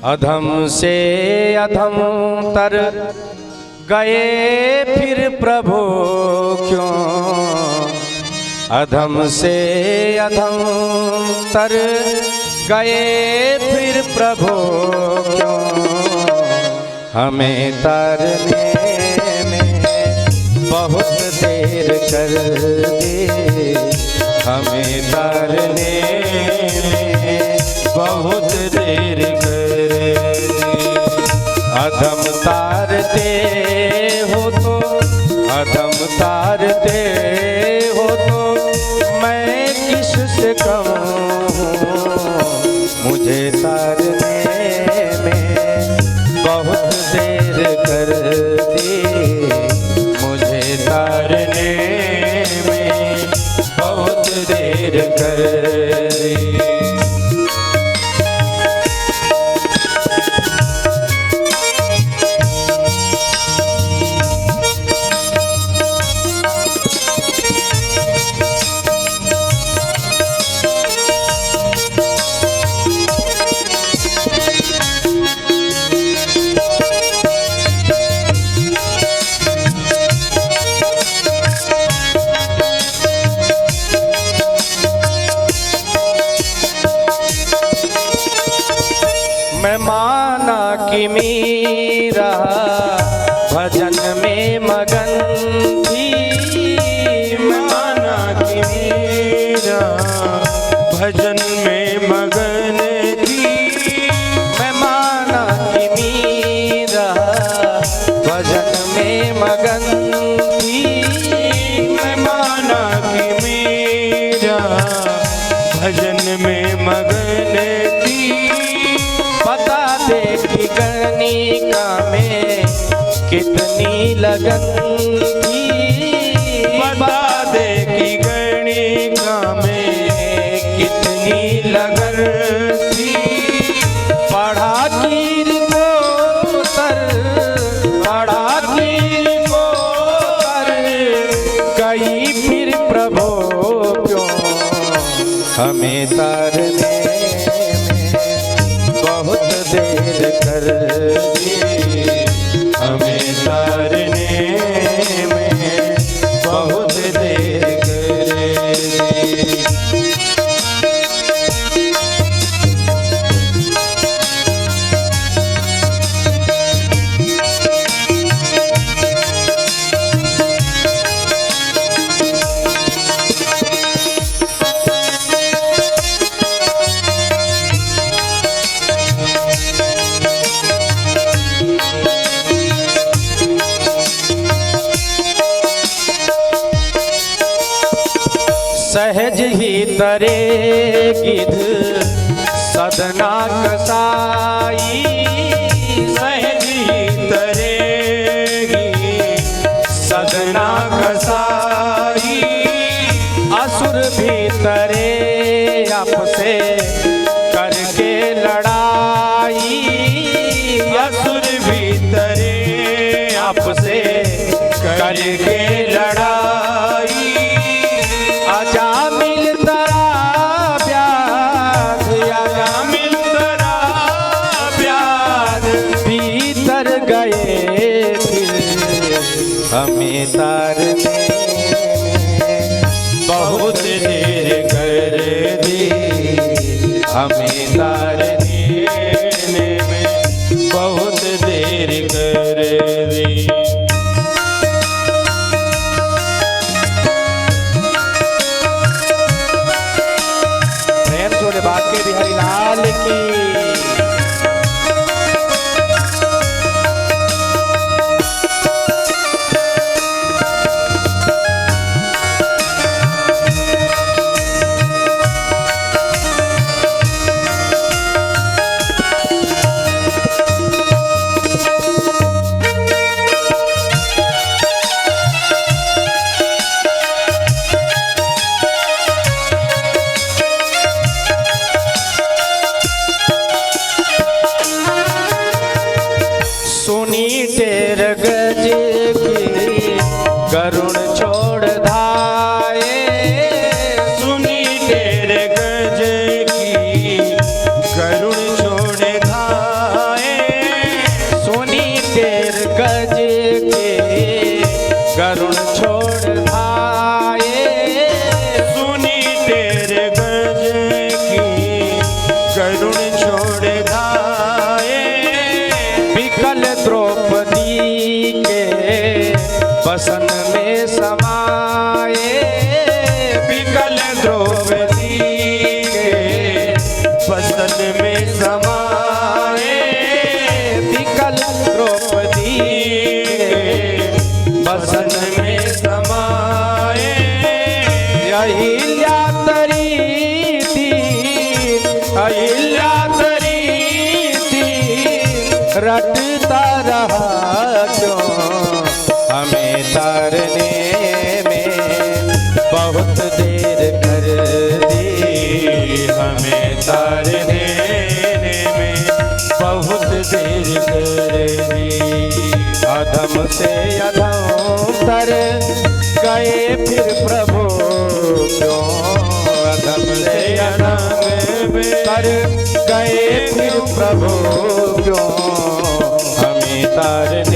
अधम से अधम तर गए फिर प्रभु क्यों, अधम से अधम तर गए फिर प्रभु क्यों, हमें तरने में बहुत देर कर दी, हमें तरने में बहुत देर कर दी। अधम तारते हो तो, अधम तारते हो तो मैं किससे कहूँ, मुझे तारने में बहुत देर कर दी, मुझे तारने में बहुत देर कर दी। मैं माना कि मीरा भजन में मगन थी, मैं माना कि मीरा भजन में मगन थी, मैं माना कि मीरा भजन में मगन थी, मैं माना कि मीरा भजन में मगन थी। बता दे कि गणिका में कितनी लगन थी, बता दे कि गणिका में कितनी लगन थी। पढ़ा तीर को तर, पढ़ा तीर को तर गई फिर प्रभु क्यों, हमें तारने बहुत देर कर दी, हमें तारने में बहुत देर कर दी। सहज ही तरे गिध सदना कसाई, सहज ही तरेगी सदना कसाई। असुर भी तरे आपसे करके लड़ाई, असुर भी तरे आपसे करके लड़ाई। आजा मिल तरा ब्याध, आजा मिल तरा प्यार भीतर गए फिर हमें तारने बहुत देर कर दी, हमें तारने में बहुत देर कर दी। बात के बिहारी लाल की। रटता रहा क्यों हमें तारने में बहुत देर कर दी। हमें तारने में बहुत देर कर दी। अधम से अधमतर गए फिर प्रभु क्यों अधम से अधमतर गए फिर प्रभु क्यों हमें तारने